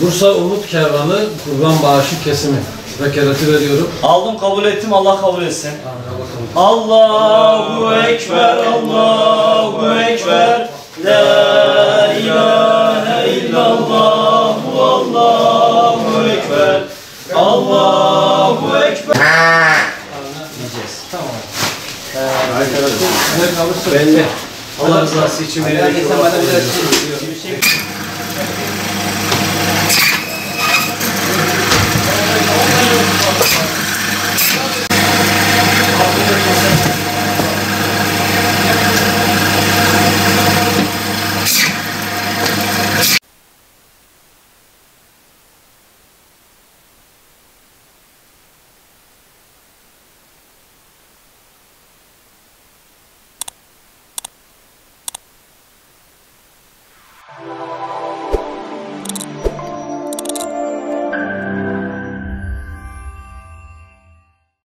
Bursa Umut Kervanı kurban bağışı kesimi. Vekaleti veriyorum. Aldım, kabul ettim. Allah kabul etsin. Allahu Ekber, Allahu Ekber. La ilahe illallah, Allahu Ekber. Allahu Ekber. Diyeceğiz. Tamam. Ne kalırsa Belli. Allah rızası için veriyorum. Yeah.